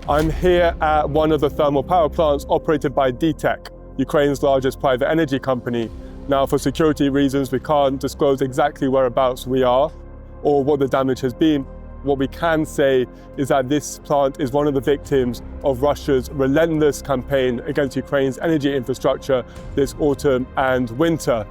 I'm here at one of the thermal power plants operated by DTEK, Ukraine's largest private energy company. Now, for security reasons, we can't disclose exactly whereabouts we are or what the damage has been. What we can say is that this plant is one of the victims of Russia's relentless campaign against Ukraine's energy infrastructure this autumn and winter.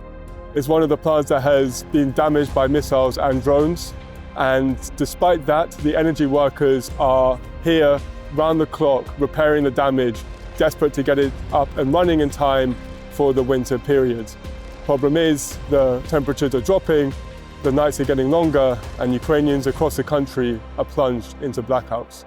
It's one of the plants that has been damaged by missiles and drones. And despite that, the energy workers are here round the clock repairing the damage, desperate to get it up and running in time for the winter period. Problem is, the temperatures are dropping, the nights are getting longer, and Ukrainians across the country are plunged into blackouts.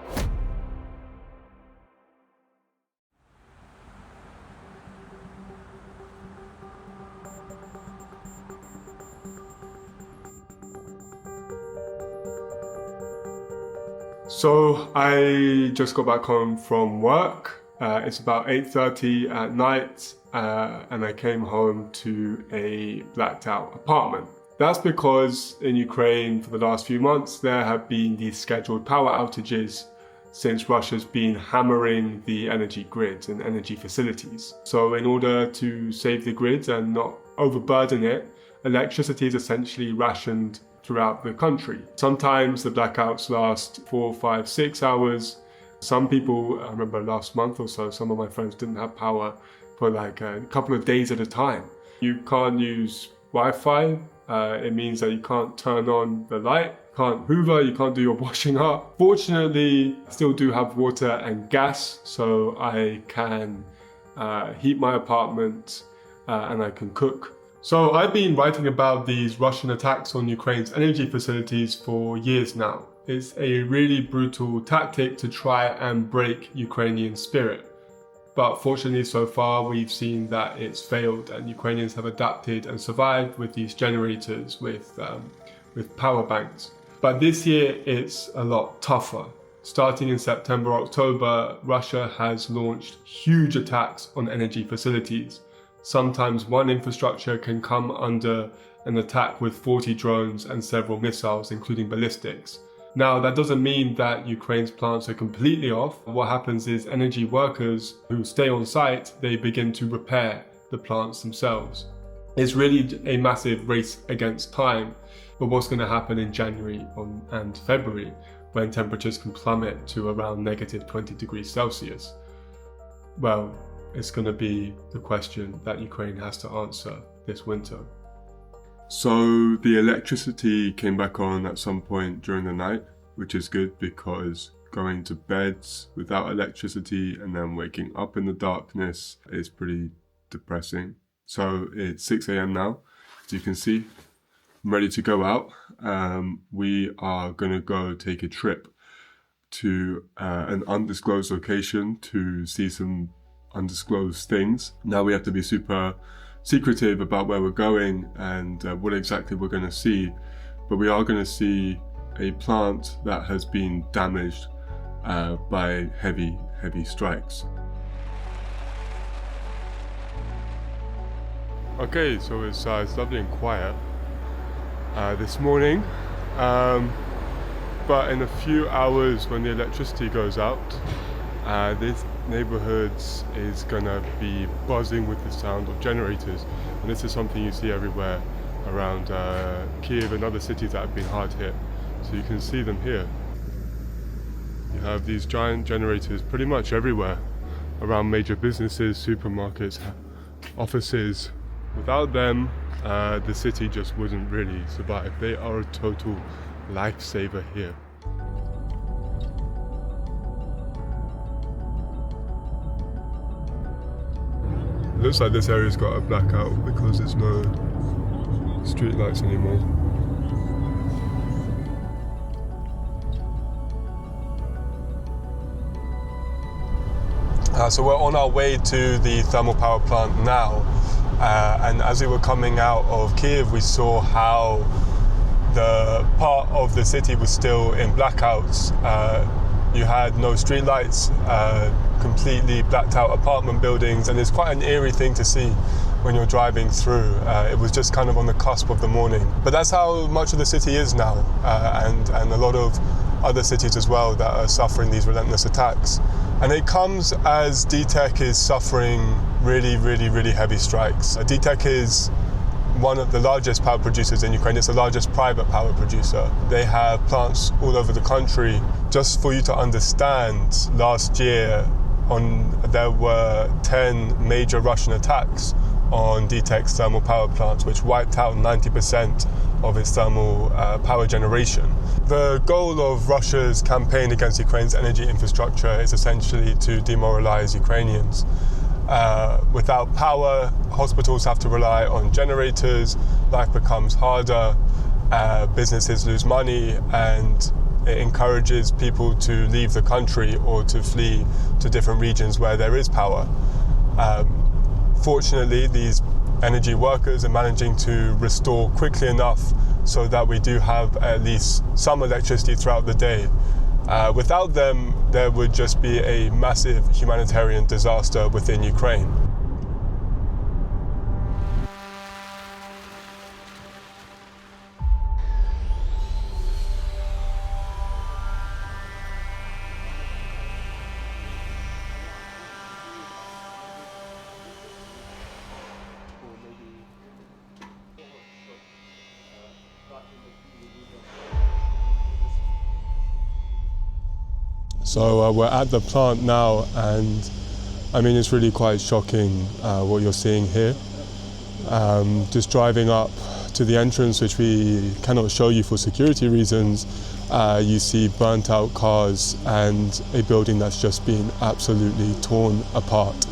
So I just got back home from work. It's about 8:30 at night, and I came home to a blacked out apartment. That's because in Ukraine for the last few months, there have been these scheduled power outages since Russia's been hammering the energy grids and energy facilities. So in order to save the grids and not overburden it, electricity is essentially rationed throughout the country. Sometimes the blackouts last 4, 5, 6 hours. Some people, I remember last month or so, some of my friends didn't have power for like a couple of days at a time. You can't use Wi-Fi. It means that you can't turn on the light, can't hoover, you can't do your washing up. Fortunately, I still do have water and gas, so I can heat my apartment and I can cook. So I've been writing about these Russian attacks on Ukraine's energy facilities for years now. It's a really brutal tactic to try and break Ukrainian spirit. But fortunately so far we've seen that it's failed, and Ukrainians have adapted and survived with these generators, with power banks. But this year it's a lot tougher. Starting in September, October, Russia has launched huge attacks on energy facilities. Sometimes one infrastructure can come under an attack with 40 drones and several missiles, including ballistics. Now, that doesn't mean that Ukraine's plants are completely off. What happens is energy workers who stay on site, they begin to repair the plants themselves. It's really a massive race against time. But what's going to happen in January and February when temperatures can plummet to around negative 20 degrees Celsius? Well, it's going to be the question that Ukraine has to answer this winter. So the electricity came back on at some point during the night, which is good because going to bed without electricity and then waking up in the darkness is pretty depressing. So it's 6 a.m. now, as you can see. I'm ready to go out. We are going to go take a trip to an undisclosed location to see some undisclosed things. Now we have to be super secretive about where we're going and what exactly we're going to see, but we are going to see a plant that has been damaged by heavy strikes. Okay, so it's lovely and quiet this morning, but in a few hours when the electricity goes out, this neighborhood is gonna be buzzing with the sound of generators, and this is something you see everywhere around Kyiv and other cities that have been hard hit. So you can see them here. You have these giant generators pretty much everywhere around major businesses, supermarkets, offices. Without them, the city just wouldn't really survive. They are a total lifesaver here. It looks like this area's got a blackout because there's no street lights anymore. So we're on our way to the thermal power plant now, and as we were coming out of Kyiv, we saw how the part of the city was still in blackouts. You had no street lights, completely blacked out apartment buildings, and it's quite an eerie thing to see when you're driving through. It was just kind of on the cusp of the morning. But that's how much of the city is now, and a lot of other cities as well that are suffering these relentless attacks. And it comes as DTEK is suffering really heavy strikes. DTEK is one of the largest power producers in Ukraine. It's the largest private power producer. They have plants all over the country. Just for you to understand, last year there were 10 major Russian attacks on DTEK's thermal power plants, which wiped out 90% of its thermal power generation. The goal of Russia's campaign against Ukraine's energy infrastructure is essentially to demoralize Ukrainians. Without power, hospitals have to rely on generators, life becomes harder, businesses lose money, and it encourages people to leave the country or to flee to different regions where there is power. Fortunately, these energy workers are managing to restore quickly enough so that we do have at least some electricity throughout the day. Without them, there would just be a massive humanitarian disaster within Ukraine. So we're at the plant now, and I mean, it's really quite shocking what you're seeing here. Just driving up to the entrance, which we cannot show you for security reasons, you see burnt out cars and a building that's just been absolutely torn apart.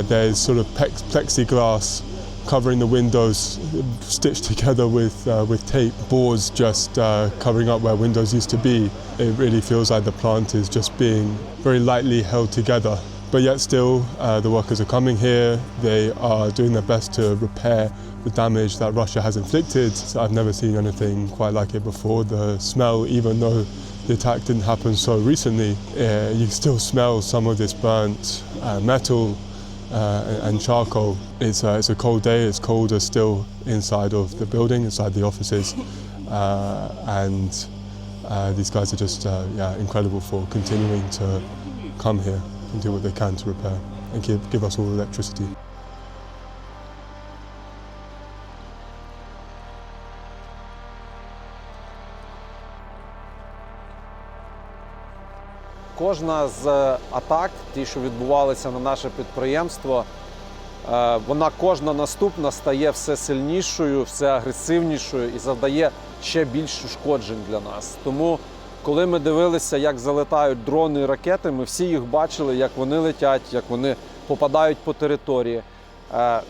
There's sort of plexiglass covering the windows, stitched together with tape, boards just covering up where windows used to be. It really feels like the plant is just being very lightly held together. But yet still, the workers are coming here. They are doing their best to repair the damage that Russia has inflicted. So I've never seen anything quite like it before. The smell, even though the attack didn't happen so recently, you still smell some of this burnt metal and charcoal. It's a cold day. It's colder still inside of the building, inside the offices, and these guys are just incredible for continuing to come here and do what they can to repair and give us all electricity. Кожна з атак, ті, що відбувалися на наше підприємство, вона кожна наступна стає все сильнішою, все агресивнішою і завдає ще більш ушкоджень для нас. Тому, коли ми дивилися, як залетають дрони і ракети, ми всі їх бачили, як вони летять, як вони попадають по території.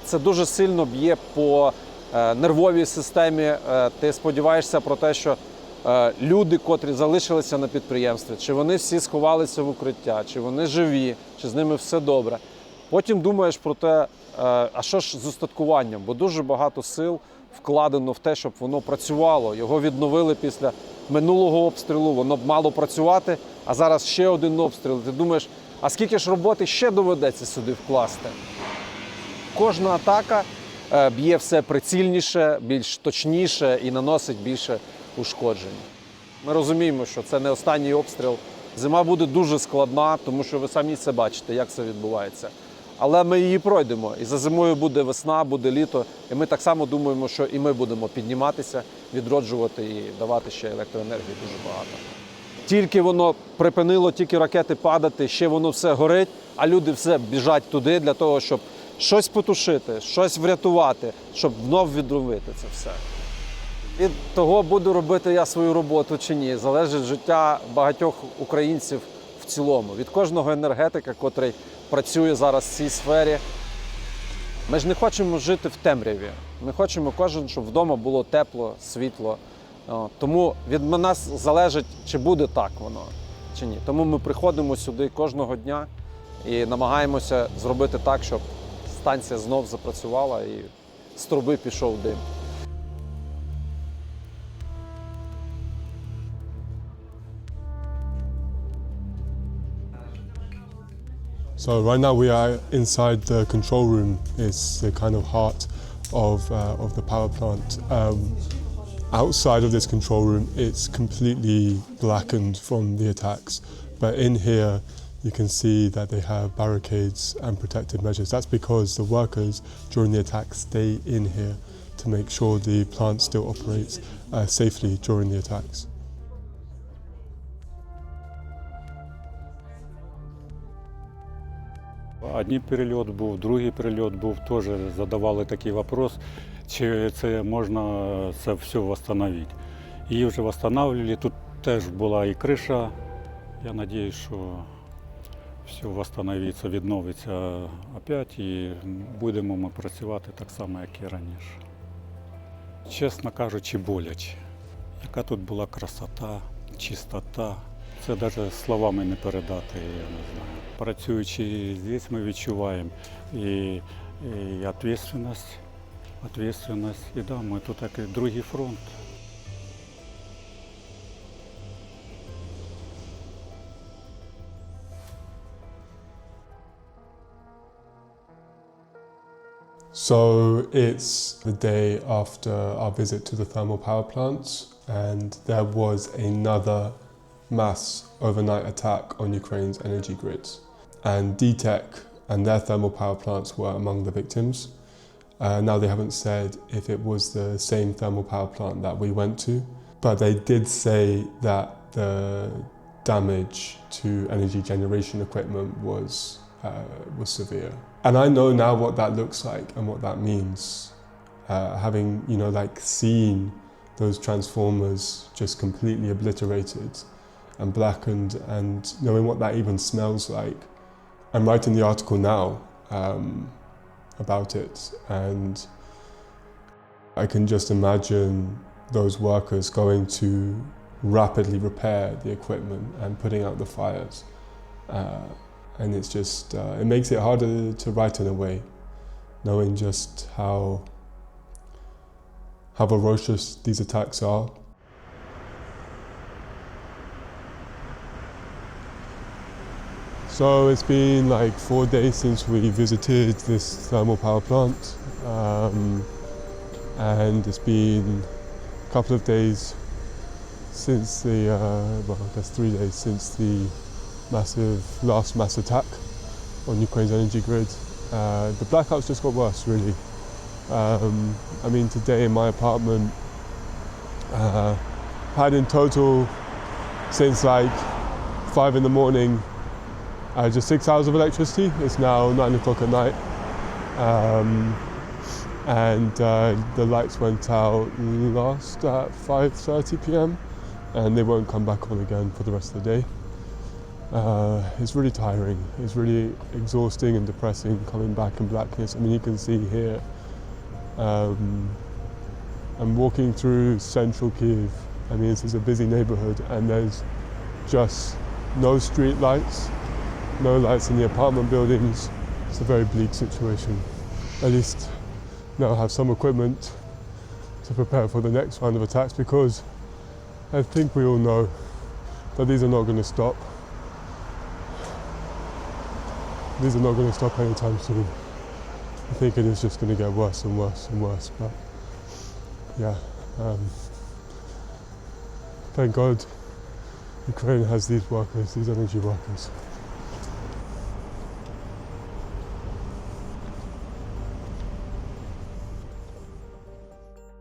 Це дуже сильно б'є по нервовій системі. Ти сподіваєшся про те, що люди, котрі залишилися на підприємстві, чи вони всі сховалися в укриття, чи вони живі, чи з ними все добре. Потім думаєш про те, а що ж з устаткуванням, бо дуже багато сил вкладено в те, щоб воно працювало. Його відновили після минулого обстрілу, воно б мало працювати, а зараз ще один обстріл. Ти думаєш, а скільки ж роботи ще доведеться сюди вкласти? Кожна атака б'є все прицільніше, більш точніше і наносить більше ушкоджень. Ми розуміємо, що це не останній обстріл. Зима буде дуже складна, тому що ви самі це бачите, як це відбувається. Але ми її пройдемо. І за зимою буде весна, буде літо. І ми так само думаємо, що і ми будемо підніматися, відроджувати і давати ще електроенергії дуже багато. Тільки воно припинило, тільки ракети падати, ще воно все горить, а люди все біжать туди для того, щоб щось потушити, щось врятувати, щоб знов відновити це все. Від того, буду робити я свою роботу чи ні, залежить життя багатьох українців в цілому. Від кожного енергетика, котрий працює зараз в цій сфері. Ми ж не хочемо жити в темряві. Ми хочемо кожен, щоб вдома було тепло, світло. Тому від нас залежить, чи буде так воно, чи ні. Тому ми приходимо сюди кожного дня і намагаємося зробити так, щоб станція знов запрацювала і з труби пішов дим. So right now we are inside the control room. It's the kind of heart of the power plant. outside of this control room, it's completely blackened from the attacks. But in here, you can see that they have barricades and protective measures. That's because the workers during the attack stay in here to make sure the plant still operates safely during the attacks. Один перельот був, другий перельот був, теж задавали такий вопрос, чи це можна це все восстановити. Її вже восстанавливали, тут теж була і криша. Я сподіваюся, що все восстановиться, відновиться опять і будемо ми працювати так само, як і раніше. Чесно кажучи, боляче. Яка тут була красота, чистота. Це навіть словами не передати, я не знаю. Працюючи тут, ми відчуваємо і відповідальність, і да, ми тут такий другий фронт. So it's the day after our visit to the thermal power plants, and there was another mass overnight attack on Ukraine's energy grids. And DTEK and their thermal power plants were among the victims. Now they haven't said if it was the same thermal power plant that we went to, but they did say that the damage to energy generation equipment was severe. And I know now what that looks like and what that means. Having, seen those transformers just completely obliterated and blackened, and knowing what that even smells like. I'm writing the article now about it, and I can just imagine those workers going to rapidly repair the equipment and putting out the fires. And it's just, it makes it harder to write in a way, knowing just how ferocious these attacks are. So it's been like 4 days since we visited this thermal power plant, and it's been a couple of days since the, well, I guess 3 days since the last mass attack on Ukraine's energy grid. The blackouts just got worse, really. I mean, today in my apartment, had in total since like 5 in the morning, just 6 hours of electricity. It's now 9 o'clock at night, and the lights went out last at 5:30 p.m. and they won't come back on again for the rest of the day. It's really tiring. It's really exhausting and depressing coming back in blackness. I mean, you can see here, I'm walking through central Kyiv. I mean, this is a busy neighborhood and there's just no street lights, no lights in the apartment buildings. It's a very bleak situation. At least now I have some equipment to prepare for the next round of attacks, because I think we all know that these are not going to stop. These are not going to stop anytime soon. I think it is just going to get worse and worse and worse. But yeah, thank God Ukraine has these workers, these energy workers.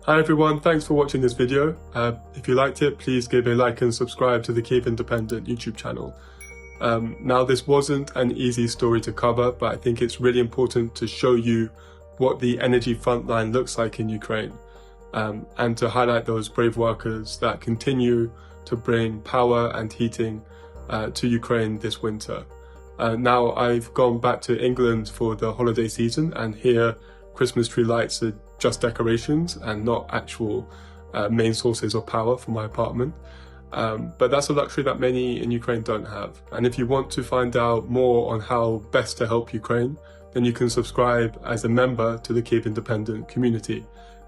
Hi everyone, thanks for watching this video. If you liked it, please give a like and subscribe to the Kyiv Independent YouTube channel. Now, this wasn't an easy story to cover, but I think it's really important to show you what the energy frontline looks like in Ukraine, and to highlight those brave workers that continue to bring power and heating to Ukraine this winter. Now, I've gone back to England for the holiday season, and here Christmas tree lights are just decorations and not actual main sources of power for my apartment. But that's a luxury that many in Ukraine don't have. And if you want to find out more on how best to help Ukraine, then you can subscribe as a member to the Kyiv Independent community.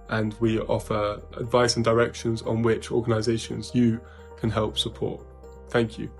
And we offer advice and directions on which organizations you can help support. Thank you.